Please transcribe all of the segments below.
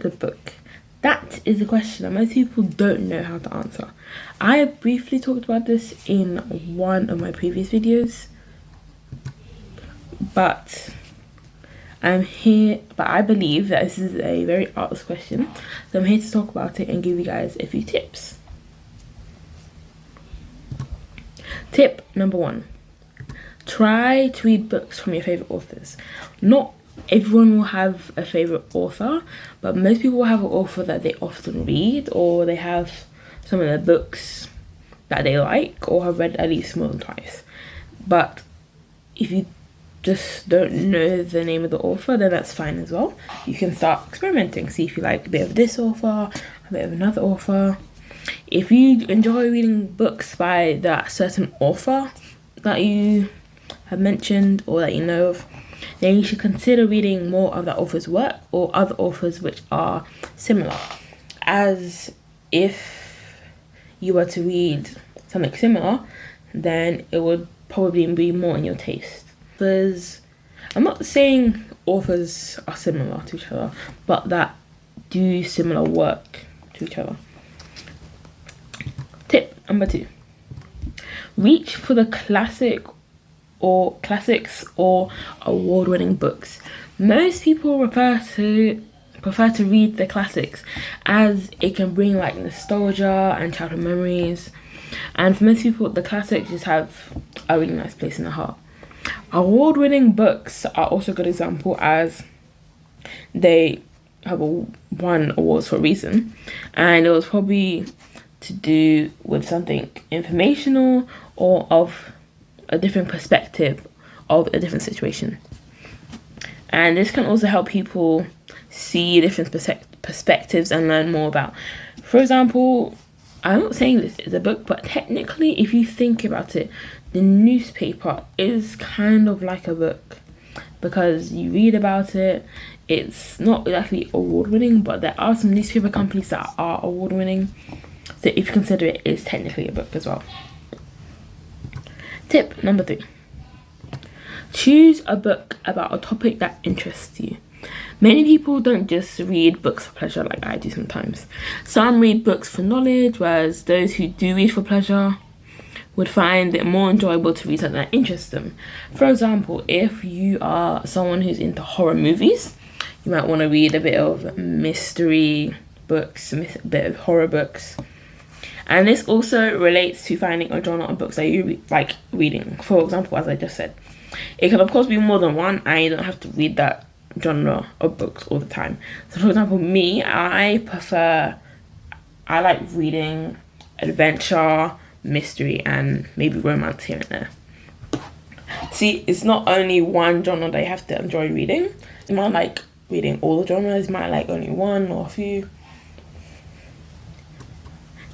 good book? That is a question that most people don't know how to answer. I briefly talked about this in one of my previous videos, but I'm here, but I believe that this is a very asked question, so I'm here to talk about it and give you guys a few tips. Tip number 1. Try to read books from your favorite authors. Not everyone will have a favorite author, but most people will have an author that they often read, or they have some of their books that they like or have read at least more than twice. But if you just don't know the name of the author, then that's fine as well. You can start experimenting, see if you like a bit of this author, a bit of another author. If you enjoy reading books by that certain author that you have mentioned or that you know of, then you should consider reading more of that author's work or other authors which are similar. As if you were to read something similar, then it would probably be more in your taste. I'm not saying authors are similar to each other, but that do similar work to each other. Tip number 2. Reach for the classics or award-winning books. Most people prefer to read the classics, as it can bring like nostalgia and childhood memories, and for most people the classics just have a really nice place in the heart. Award-winning books are also a good example, as they have won awards for a reason, and it was probably to do with something informational or of a different perspective of a different situation. And this can also help people see different perspectives and learn more about. For example, I'm not saying this is a book, but technically if you think about it, the newspaper is kind of like a book, because you read about it. It's not exactly award-winning, but there are some newspaper companies that are award-winning, so if you consider it, it's technically a book as well. Tip number 3. Choose a book about a topic that interests you. Many people don't just read books for pleasure like I do sometimes. Some read books for knowledge, whereas those who do read for pleasure would find it more enjoyable to read something that interests them. For example, if you are someone who's into horror movies, you might want to read a bit of mystery books, a bit of horror books. And this also relates to finding a genre of books that you like reading. For example, as I just said, it can of course be more than one, and you don't have to read that genre of books all the time. So for example, me, I like reading adventure, mystery, and maybe romance here and there. See, it's not only one genre that you have to enjoy reading. You might like reading all the genres, you might like only one or a few.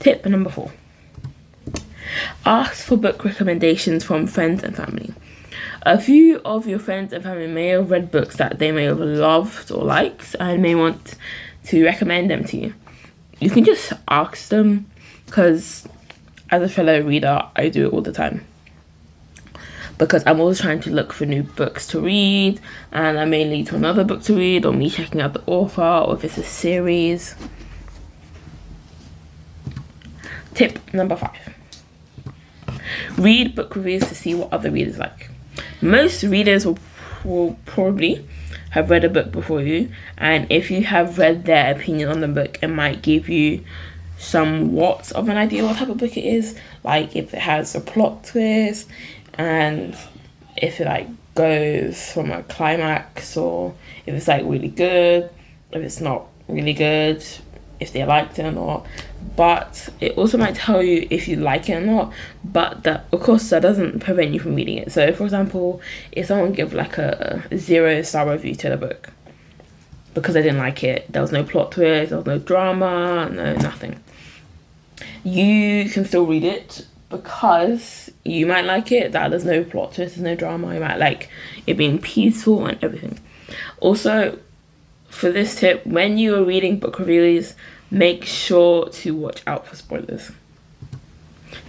Tip number 4. Ask for book recommendations from friends and family. A few of your friends and family may have read books that they may have loved or liked and may want to recommend them to you. You can just ask them, because as a fellow reader, I do it all the time, because I'm always trying to look for new books to read, and I may lead to another book to read, or me checking out the author, or if it's a series. Tip number 5. Read book reviews to see what other readers like. Most readers will probably have read a book before you, and if you have read their opinion on the book, it might give you somewhat of an idea what type of book it is, like if it has a plot twist, and if it like goes from a climax, or if it's like really good, if it's not really good, if they liked it or not. But it also might tell you if you like it or not, but that, of course, that doesn't prevent you from reading it. So for example, if someone give like a 0-star review to the book because they didn't like it, there was no plot twist, there was no drama, no nothing, you can still read it, because you might like it that there's no plot twist, there's no drama. You might like it being peaceful and everything. Also, for this tip, when you are reading book reviews, make sure to watch out for spoilers.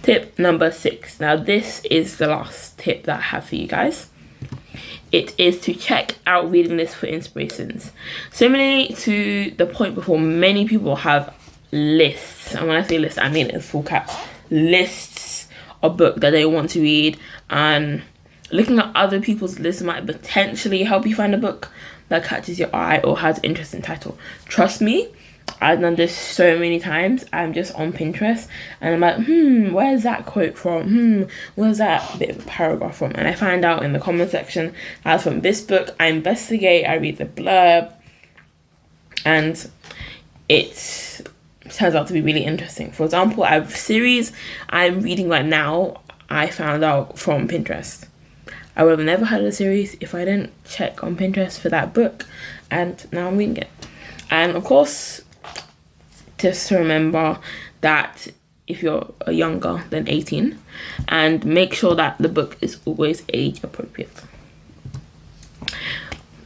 Tip number 6. Now this is the last tip that I have for you guys. it is to check out reading lists for inspirations. Similarly to the point before, many people have lists, and when I say lists, I mean it's full caps, lists of books that they want to read, and looking at other people's lists might potentially help you find a book that catches your eye or has an interesting title. Trust me, I've done this so many times. I'm just on Pinterest and I'm like, where's that quote from? Where's that bit of a paragraph from? And I find out in the comment section that's from this book. I investigate, I read the blurb, and it turns out to be really interesting. For example, I have a series I'm reading right now, I found out from Pinterest. I would have never heard of the series if I didn't check on Pinterest for that book, and now I'm reading it. And of course, just to remember that if you're younger than 18, and make sure that the book is always age appropriate.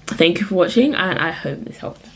Thank you for watching, and I hope this helped.